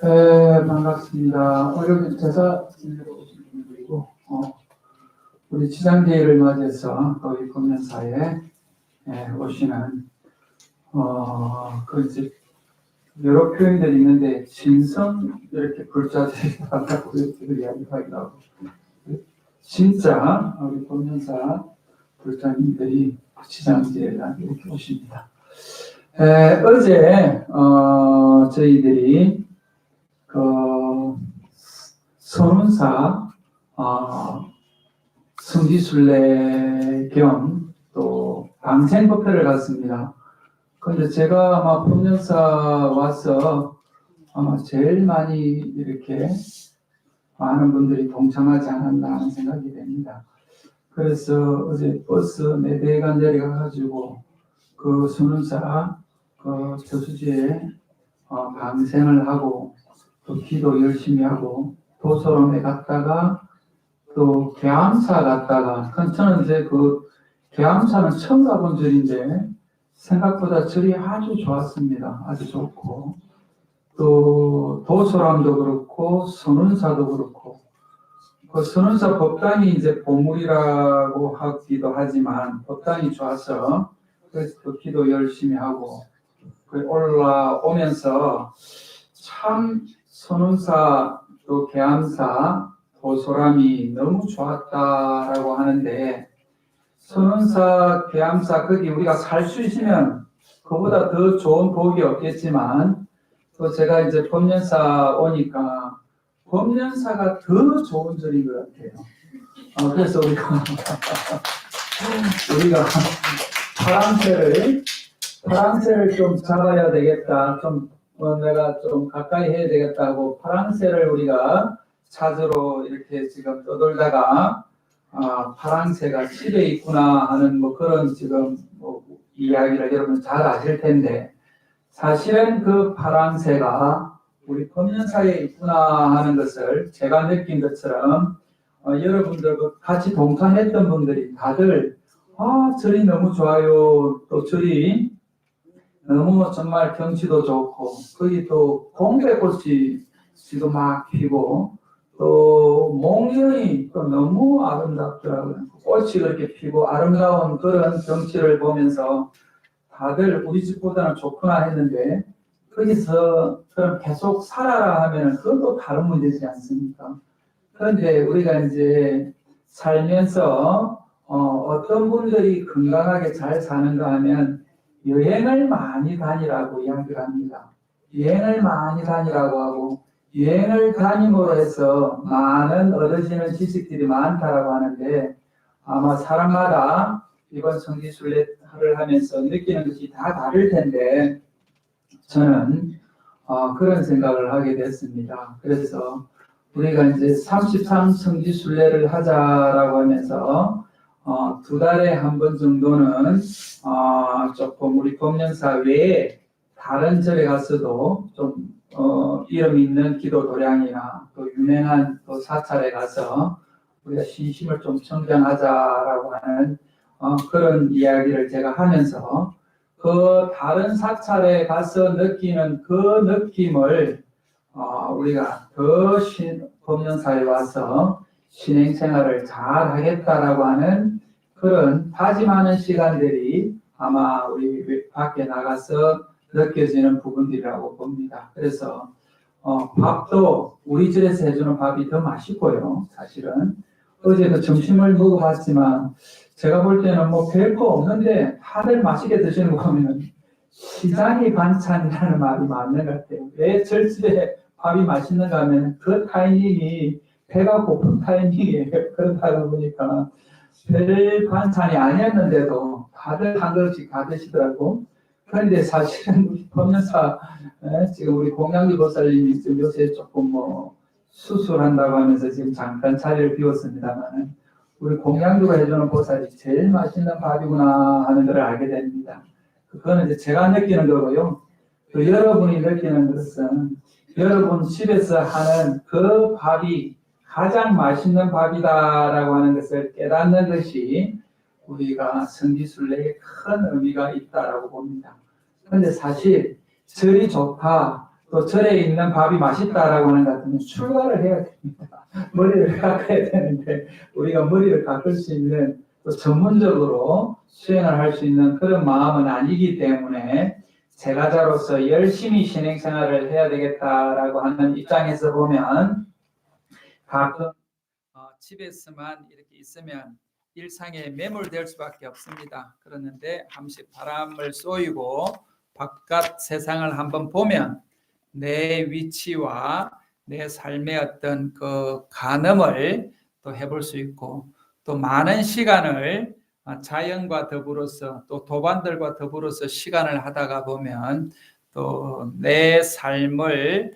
네, 반갑습니다. 오늘 제사 지내러 오신 분들이고, 우리 지장제의를 맞이해서 우리 공연사에 오시는, 이제 여러 표현들이 있는데, 진성 이렇게 불자들이 많다고 이야기하기도 하고, 진짜 우리 공연사 불자님들이 지장제의를 이렇게 오십니다. 어제, 저희들이 선운사 성지순례 겸 또 방생법회를 갔습니다. 그런데 제가 아마 법령사 와서 아마 제일 많이 이렇게 많은 분들이 동참하지 않았나 하는 생각이 됩니다. 그래서 어제 버스 4대 간자리 가가지고 그 선운사 그 저수지에 방생을 하고 또 기도 열심히 하고 도소롬에 갔다가 또 계암사 갔다가 저는 이제 그 계암사는 처음 가본 절인데 생각보다 절이 아주 좋았습니다. 아주 좋고 또 도소람도 그렇고 선운사도 그렇고 그 선운사 법당이 이제 보물이라고 하기도 하지만 법당이 좋아서 그래서 또 기도 열심히 하고 올라오면서 참 선운사 또 계암사 도소람이 너무 좋았다라고 하는데 선운사 계암사 거기 우리가 살 수 있으면 그보다 더 좋은 복이 없겠지만 또 제가 이제 법련사 오니까 법련사가 더 좋은 절인 것 같아요. 그래서 우리가 파랑새를 좀 잡아야 되겠다. 내가 좀 가까이 해야 되겠다고 파랑새를 우리가 찾으러 이렇게 지금 떠돌다가 파랑새가 집에 있구나 하는 그런 지금 이야기를 여러분 잘 아실 텐데 사실은 그 파랑새가 우리 법련사에 있구나 하는 것을 제가 느낀 것처럼 여러분들 같이 동참했던 분들이 다들 절이 너무 좋아요. 또 절이 너무 정말 경치도 좋고 거기 또 동백꽃이 지금 막 피고 또 목련이 또 너무 아름답더라고요. 꽃이 그렇게 피고 아름다운 그런 경치를 보면서 다들 우리 집보다는 좋구나 했는데 거기서 그럼 계속 살아라 하면 그것도 다른 문제지 않습니까? 그런데 우리가 이제 살면서 어떤 분들이 건강하게 잘 사는가 하면 여행을 많이 다니라고 이야기를 합니다. 여행을 많이 다니라고 하고 여행을 다님으로 해서 많은 얻어지는 지식들이 많다라고 하는데 아마 사람마다 이번 성지순례를 하면서 느끼는 것이 다 다를 텐데 저는 그런 생각을 하게 됐습니다. 그래서 우리가 이제 33 성지순례를 하자라고 하면서 2달에 한 번 정도는 조금 우리 법련사 외에 다른 절에 가서도 좀 이름 있는 기도 도량이나 또 유명한 또 사찰에 가서 우리가 신심을 좀 청정하자라고 하는 그런 이야기를 제가 하면서 그 다른 사찰에 가서 느끼는 그 느낌을 우리가 더 법련사에 와서 신행생활을 잘 하겠다라고 하는 그런 다짐하는 시간들이 아마 우리 밖에 나가서 느껴지는 부분들이라고 봅니다. 그래서 밥도 우리 집에서 해주는 밥이 더 맛있고요. 사실은 어제 그 점심을 먹어봤지만 제가 볼 때는 별거 없는데 다들 맛있게 드시는 거 보면 시장이 반찬이라는 말이 맞는 것 같아요. 왜 절집에 밥이 맛있는가 하면 그 타이밍이 배가 고픈 타이밍이에요. 그렇다고 보니까 별 반찬이 아니었는데도 다들 한 그릇씩 다 드시더라고. 그런데 사실은 우리 법련사 지금 우리 공양주 보살님이 지금 요새 조금 수술한다고 하면서 지금 잠깐 자리를 비웠습니다만 우리 공양주가 해주는 보살이 제일 맛있는 밥이구나 하는 걸 알게 됩니다. 그거는 이제 제가 느끼는 거고요. 또 여러분이 느끼는 것은 여러분 집에서 하는 그 밥이 가장 맛있는 밥이다라고 하는 것을 깨닫는 것이 우리가 성지순례에 큰 의미가 있다라고 봅니다. 그런데 사실 절이 좋다, 또 또 절에 있는 밥이 맛있다라고 하는 것 같으면 출가를 해야 됩니다. 머리를 깎아야 되는데 우리가 머리를 깎을 수 있는 또 전문적으로 수행을 할 수 있는 그런 마음은 아니기 때문에 제가자로서 열심히 신행생활을 해야 되겠다라고 하는 입장에서 보면 가끔 집에서만 이렇게 있으면 일상에 매몰될 수밖에 없습니다. 그러는데 한씩 바람을 쏘이고 바깥 세상을 한번 보면 내 위치와 내 삶의 어떤 그 간음을 또 해볼 수 있고 또 많은 시간을 자연과 더불어서 또 도반들과 더불어서 시간을 하다가 보면 또 내 삶을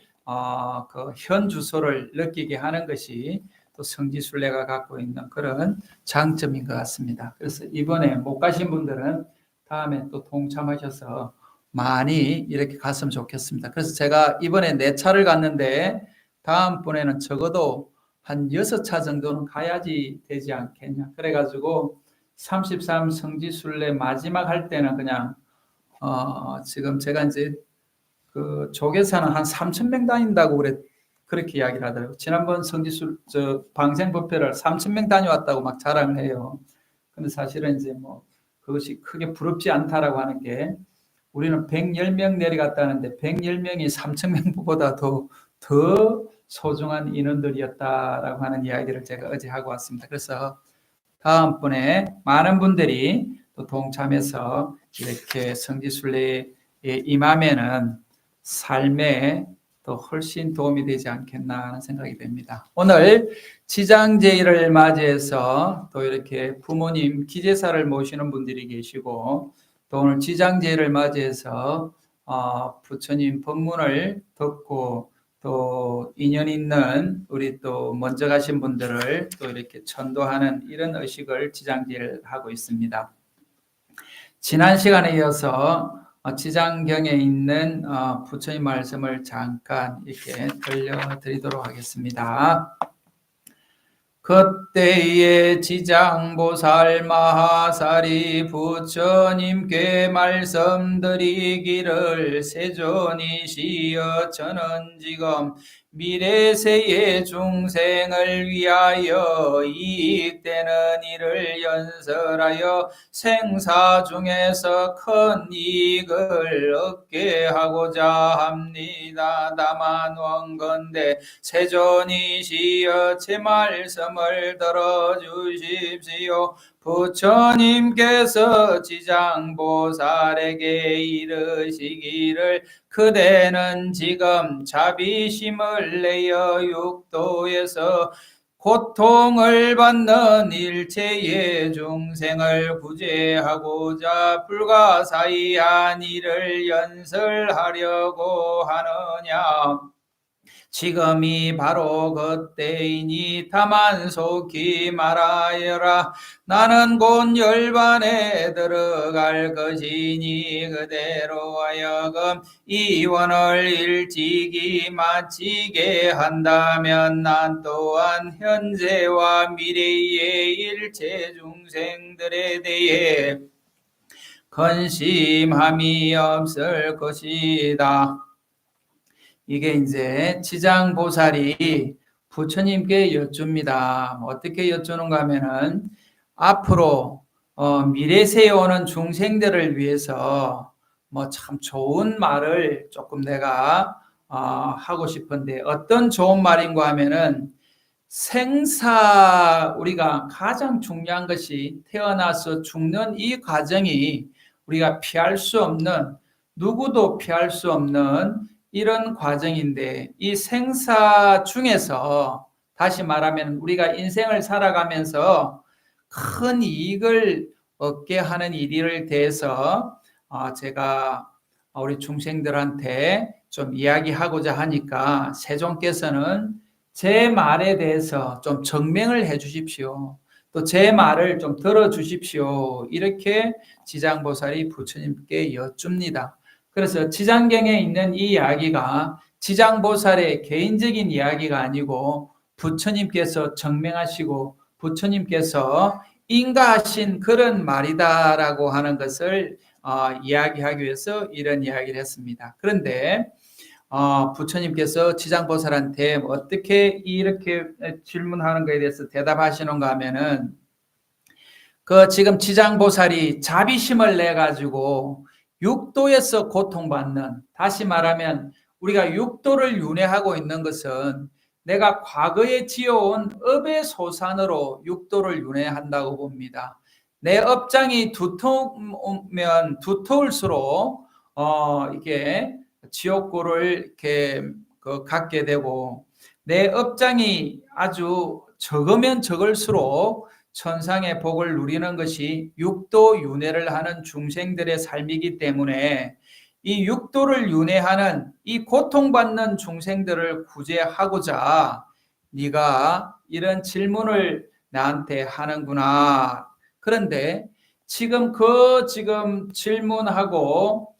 그 현 주소를 느끼게 하는 것이 또 성지순례가 갖고 있는 그런 장점인 것 같습니다. 그래서 이번에 못 가신 분들은 다음에 또 동참하셔서 많이 이렇게 갔으면 좋겠습니다. 그래서 제가 이번에 4차를 갔는데 다음번에는 적어도 한 6차 정도는 가야지 되지 않겠냐. 그래가지고 33 성지순례 마지막 할 때는 그냥 지금 제가 이제 그 조계사는 한 3,000명 다닌다고 그렇게 이야기를 하더라고요. 지난번 방생법회를 3,000명 다녀왔다고 막 자랑을 해요. 근데 사실은 이제 뭐 그것이 크게 부럽지 않다라고 하는 게 우리는 110명 내려갔다는데 110명이 3,000명보다 더 소중한 인원들이었다라고 하는 이야기를 제가 어제 하고 왔습니다. 그래서 다음번에 많은 분들이 또 동참해서 이렇게 성지순례에 임하면은 삶에 또 훨씬 도움이 되지 않겠나 하는 생각이 듭니다. 오늘 지장제일을 맞이해서 또 이렇게 부모님 기제사를 모시는 분들이 계시고 또 오늘 지장제일을 맞이해서 부처님 법문을 듣고 또 인연 있는 우리 또 먼저 가신 분들을 또 이렇게 천도하는 이런 의식을 지장제일 하고 있습니다. 지난 시간에 이어서 지장경에 있는 부처님 말씀을 잠깐 이렇게 들려드리도록 하겠습니다. 그때에 지장보살 마하사리 부처님께 말씀드리기를 세존이시여 저는 지금 미래세의 중생을 위하여 이익되는 일을 연설하여 생사 중에서 큰 이익을 얻게 하고자 합니다. 다만 원건대 세존이시여 제 말씀을 들어주십시오. 부처님께서 지장보살에게 이르시기를 그대는 지금 자비심을 내어 육도에서 고통을 받는 일체의 중생을 구제하고자 불가사의한 일을 연설하려고 하느냐. 지금이 바로 그때이니 다만 속히 말하여라. 나는 곧 열반에 들어갈 것이니 그대로 하여금 이 원을 일찍이 마치게 한다면 난 또한 현재와 미래의 일체 중생들에 대해 근심함이 없을 것이다. 이게 이제 지장보살이 부처님께 여쭙니다. 어떻게 여쭈는가 하면은 앞으로 미래세에 오는 중생들을 위해서 뭐 참 좋은 말을 조금 내가 하고 싶은데 어떤 좋은 말인가 하면은 생사 우리가 가장 중요한 것이 태어나서 죽는 이 과정이 우리가 피할 수 없는 누구도 피할 수 없는 이런 과정인데 이 생사 중에서 다시 말하면 우리가 인생을 살아가면서 큰 이익을 얻게 하는 일을 대해서 제가 우리 중생들한테 좀 이야기하고자 하니까 세존께서는 제 말에 대해서 좀 정명을 해 주십시오. 또 제 말을 좀 들어주십시오. 이렇게 지장보살이 부처님께 여쭙니다. 그래서 지장경에 있는 이 이야기가 지장보살의 개인적인 이야기가 아니고 부처님께서 정명하시고 부처님께서 인가하신 그런 말이다라고 하는 것을 이야기하기 위해서 이런 이야기를 했습니다. 그런데 부처님께서 지장보살한테 어떻게 이렇게 질문하는 것에 대해서 대답하시는가 하면은 그 지금 지장보살이 자비심을 내 가지고 육도에서 고통받는, 다시 말하면 우리가 육도를 윤회하고 있는 것은 내가 과거에 지어온 업의 소산으로 육도를 윤회한다고 봅니다. 내 업장이 두터우면 두터울수록 이게 지옥고를 이렇게 갖게 되고, 내 업장이 아주 적으면 적을수록 천상의 복을 누리는 것이 육도 윤회를 하는 중생들의 삶이기 때문에 이 육도를 윤회하는 이 고통받는 중생들을 구제하고자 네가 이런 질문을 나한테 하는구나. 그런데 지금 지금 질문하고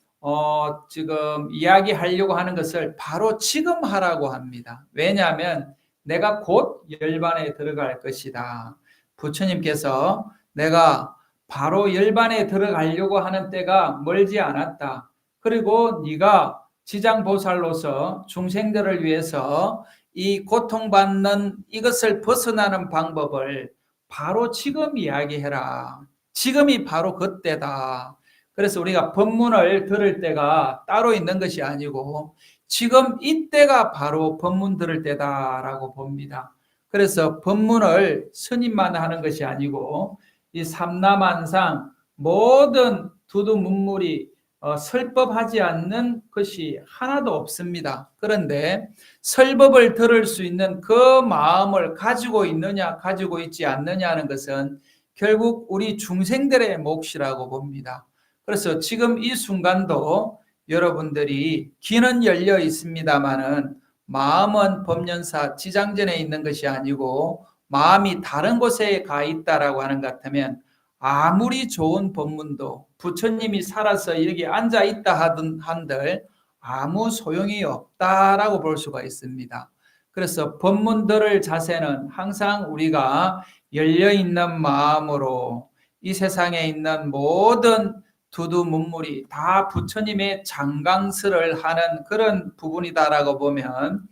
지금 이야기하려고 하는 것을 바로 지금 하라고 합니다. 왜냐하면 내가 곧 열반에 들어갈 것이다. 부처님께서 내가 바로 열반에 들어가려고 하는 때가 멀지 않았다. 그리고 네가 지장보살로서 중생들을 위해서 이 고통받는 이것을 벗어나는 방법을 바로 지금 이야기해라. 지금이 바로 그때다. 그래서 우리가 법문을 들을 때가 따로 있는 것이 아니고 지금 이때가 바로 법문 들을 때다라고 봅니다. 그래서 법문을 스님만 하는 것이 아니고 이 삼라만상 모든 두두문물이 설법하지 않는 것이 하나도 없습니다. 그런데 설법을 들을 수 있는 그 마음을 가지고 있느냐 가지고 있지 않느냐 하는 것은 결국 우리 중생들의 몫이라고 봅니다. 그래서 지금 이 순간도 여러분들이 귀는 열려 있습니다마는 마음은 법련사 지장전에 있는 것이 아니고 마음이 다른 곳에 가 있다라고 하는 것 같으면 아무리 좋은 법문도 부처님이 살아서 여기 앉아 있다 한들 아무 소용이 없다라고 볼 수가 있습니다. 그래서 법문 들을 자세는 항상 우리가 열려있는 마음으로 이 세상에 있는 모든 두두문물이 다 부처님의 장강설을 하는 그런 부분이다라고 보면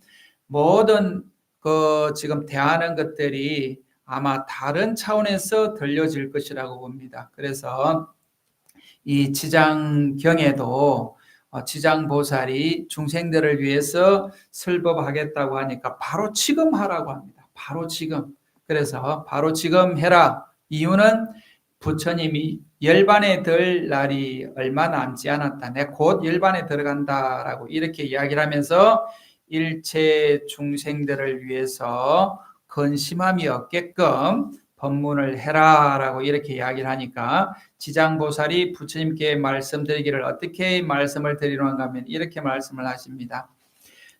모든 지금 대하는 것들이 아마 다른 차원에서 들려질 것이라고 봅니다. 그래서 이 지장경에도 지장보살이 중생들을 위해서 설법하겠다고 하니까 바로 지금 하라고 합니다. 바로 지금. 그래서 바로 지금 해라. 이유는 부처님이 열반에 들 날이 얼마 남지 않았다. 내가 곧 열반에 들어간다라고 이렇게 이야기를 하면서 일체 중생들을 위해서 근심함이 없게끔 법문을 해라라고 이렇게 이야기를 하니까 지장보살이 부처님께 말씀드리기를 어떻게 말씀을 드리는가 하면 이렇게 말씀을 하십니다.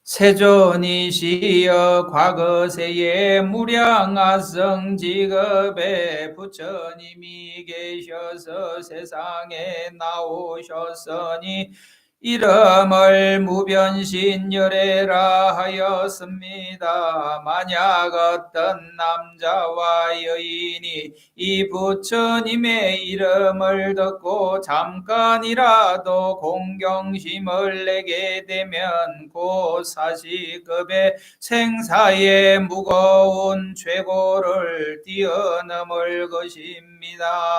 세존이시여 과거세에 무량아성 직업에 부처님이 계셔서 세상에 나오셨으니 이름을 무변신열애라 하였습니다. 만약 어떤 남자와 여인이 이 부처님의 이름을 듣고 잠깐이라도 공경심을 내게 되면 곧 사시급의 생사의 무거운 죄고를 뛰어넘을 것입니다.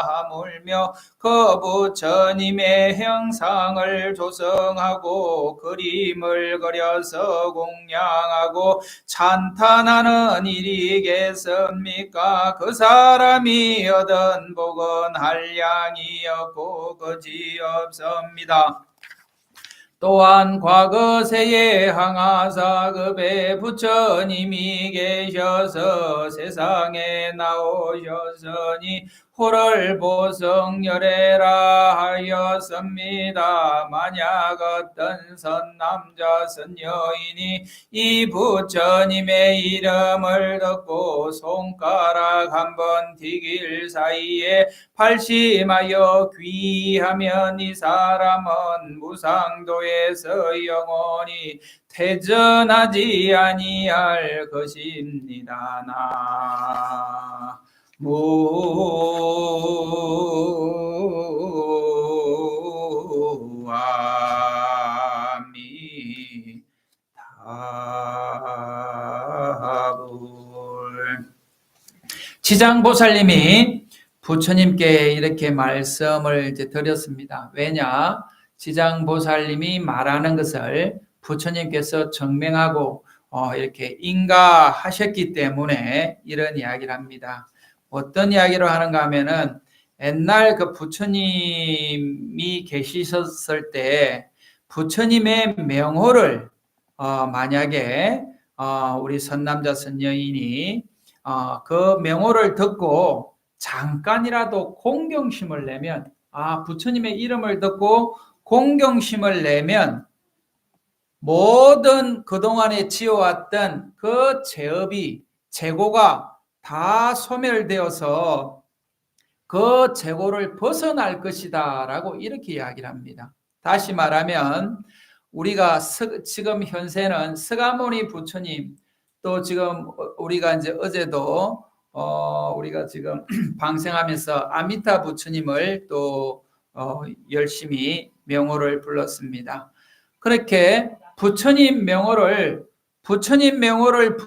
하물며 그 부처님의 형상을 조성하고 그림을 그려서 공양하고 찬탄하는 일이겠습니까? 그 사람이 얻은 복은 한량이 없고 그지없습니다. 또한 과거세에 항아사급에 부처님이 계셔서 세상에 나오셨으니 호를 보성열애라 하였습니다. 만약 어떤 선남자 선여인이 이 부처님의 이름을 듣고 손가락 한번 디길 사이에 발심하여 귀하면 이 사람은 무상도에서 영원히 퇴전하지 아니할 것입니다. 무아미 지장보살님이 부처님께 이렇게 말씀을 이제 드렸습니다. 왜냐? 지장보살님이 말하는 것을 부처님께서 증명하고 이렇게 인가하셨기 때문에 이런 이야기를 합니다. 어떤 이야기로 하는가 하면은 옛날 그 부처님이 계시셨을 때 부처님의 명호를 만약에 우리 선남자 선여인이 그 명호를 듣고 잠깐이라도 공경심을 내면, 부처님의 이름을 듣고 공경심을 내면 모든 그동안에 지어왔던 그 죄업이, 재고가 다 소멸되어서 그 재고를 벗어날 것이다 라고 이렇게 이야기를 합니다. 다시 말하면 우리가 지금 현세는 서가모니 부처님, 또 지금 우리가 이제 어제도 우리가 지금 방생하면서 아미타 부처님을 또 열심히 명호를 불렀습니다. 그렇게 부처님 명호를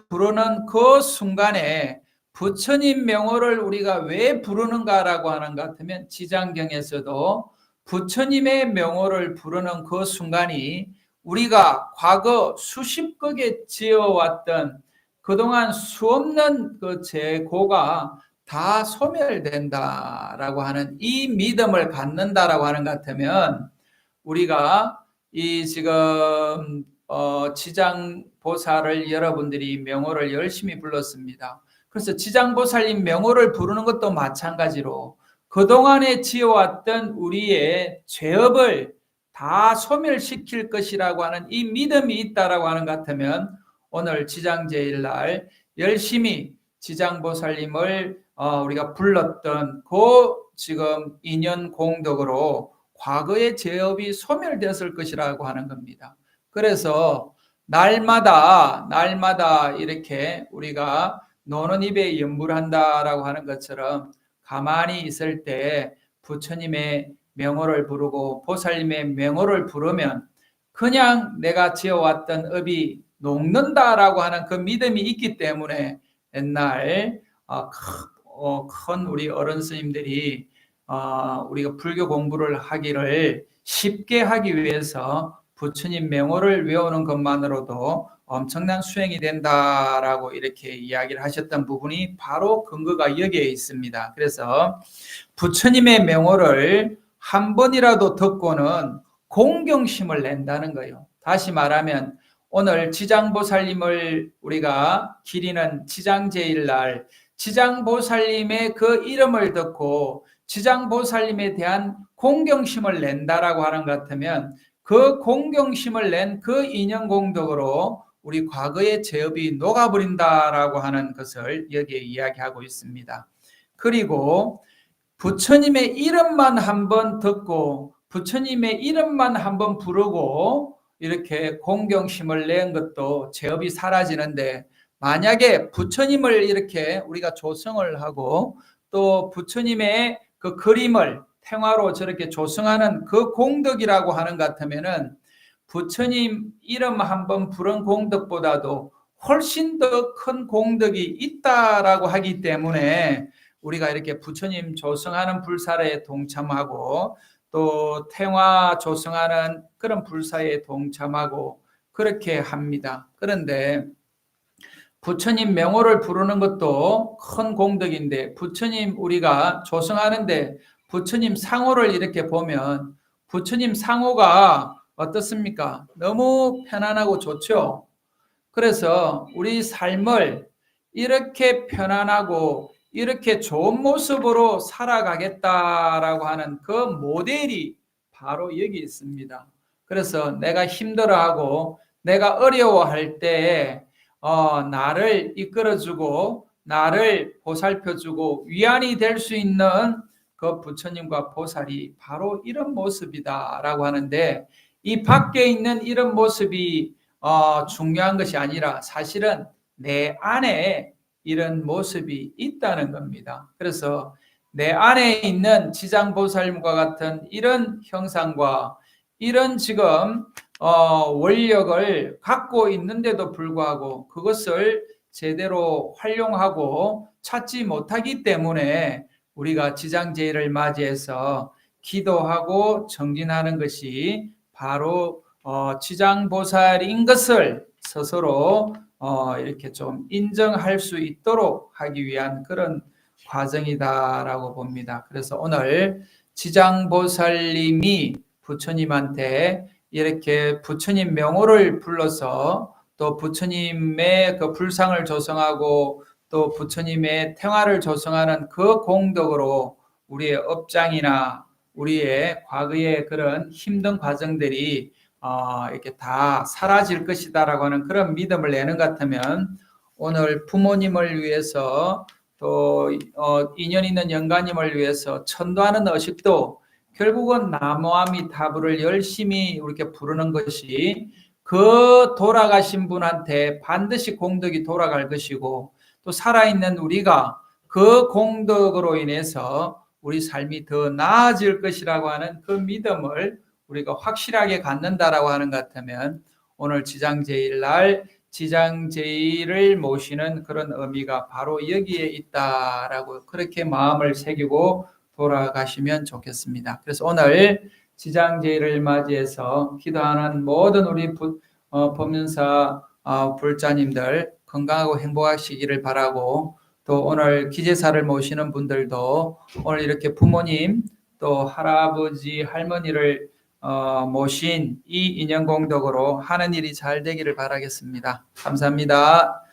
부르는 그 순간에 부처님 명호를 우리가 왜 부르는가라고 하는 것 같으면 지장경에서도 부처님의 명호를 부르는 그 순간이 우리가 과거 수십 극에 지어왔던 그동안 수없는 그 재고가 다 소멸된다라고 하는 이 믿음을 갖는다라고 하는 것 같으면 우리가 이 지금 지장보살을 여러분들이 명호를 열심히 불렀습니다. 그래서 지장보살님 명호를 부르는 것도 마찬가지로 그동안에 지어왔던 우리의 죄업을 다 소멸시킬 것이라고 하는 이 믿음이 있다라고 하는 것 같으면 오늘 지장제일날 열심히 지장보살님을 우리가 불렀던 그 지금 인연 공덕으로 과거의 죄업이 소멸되었을 것이라고 하는 겁니다. 그래서 날마다 이렇게 우리가 노는 입에 염불한다라고 하는 것처럼 가만히 있을 때 부처님의 명호를 부르고 보살님의 명호를 부르면 그냥 내가 지어왔던 업이 녹는다라고 하는 그 믿음이 있기 때문에 옛날 큰 우리 어른 스님들이 우리가 불교 공부를 하기를 쉽게 하기 위해서 부처님 명호를 외우는 것만으로도 엄청난 수행이 된다라고 이렇게 이야기를 하셨던 부분이 바로 근거가 여기에 있습니다. 그래서 부처님의 명호를 한 번이라도 듣고는 공경심을 낸다는 거예요. 다시 말하면 오늘 지장보살님을 우리가 기리는 지장제일날 지장보살님의 그 이름을 듣고 지장보살님에 대한 공경심을 낸다라고 하는 것 같으면 그 공경심을 낸 그 인연공덕으로 우리 과거의 죄업이 녹아버린다라고 하는 것을 여기에 이야기하고 있습니다. 그리고 부처님의 이름만 한번 듣고 부처님의 이름만 한번 부르고 이렇게 공경심을 낸 것도 죄업이 사라지는데 만약에 부처님을 이렇게 우리가 조성을 하고 또 부처님의 그 그림을 탱화로 저렇게 조성하는 그 공덕이라고 하는 것 같으면은 부처님 이름 한번 부른 공덕보다도 훨씬 더 큰 공덕이 있다라고 하기 때문에 우리가 이렇게 부처님 조성하는 불사에 동참하고 또 탱화 조성하는 그런 불사에 동참하고 그렇게 합니다. 그런데 부처님 명호를 부르는 것도 큰 공덕인데 부처님 우리가 조성하는데 부처님 상호를 이렇게 보면 부처님 상호가 어떻습니까? 너무 편안하고 좋죠. 그래서 우리 삶을 이렇게 편안하고 이렇게 좋은 모습으로 살아가겠다라고 하는 그 모델이 바로 여기 있습니다. 그래서 내가 힘들어하고 내가 어려워할 때 나를 이끌어주고 나를 보살펴주고 위안이 될 수 있는 그 부처님과 보살이 바로 이런 모습이다라고 하는데 이 밖에 있는 이런 모습이 중요한 것이 아니라 사실은 내 안에 이런 모습이 있다는 겁니다. 그래서 내 안에 있는 지장보살과 같은 이런 형상과 이런 지금 원력을 갖고 있는데도 불구하고 그것을 제대로 활용하고 찾지 못하기 때문에 우리가 지장제일을 맞이해서 기도하고 정진하는 것이 바로 지장보살인 것을 스스로 이렇게 좀 인정할 수 있도록 하기 위한 그런 과정이다라고 봅니다. 그래서 오늘 지장보살님이 부처님한테 이렇게 부처님 명호를 불러서 또 부처님의 그 불상을 조성하고 또 부처님의 태화를 조성하는 그 공덕으로 우리의 업장이나 우리의 과거의 그런 힘든 과정들이 이렇게 다 사라질 것이다라고 하는 그런 믿음을 내는 것 같으면 오늘 부모님을 위해서 또 인연 있는 영가님을 위해서 천도하는 의식도 결국은 나무아미타불을 열심히 이렇게 부르는 것이 그 돌아가신 분한테 반드시 공덕이 돌아갈 것이고 또 살아있는 우리가 그 공덕으로 인해서 우리 삶이 더 나아질 것이라고 하는 그 믿음을 우리가 확실하게 갖는다라고 하는 것 같으면 오늘 지장제일날 지장제일을 모시는 그런 의미가 바로 여기에 있다라고 그렇게 마음을 새기고 돌아가시면 좋겠습니다. 그래서 오늘 지장제일을 맞이해서 기도하는 모든 우리 법륜사 불자님들 건강하고 행복하시기를 바라고 또 오늘 기제사를 모시는 분들도 오늘 이렇게 부모님 또 할아버지 할머니를 모신 이 인연공덕으로 하는 일이 잘 되기를 바라겠습니다. 감사합니다.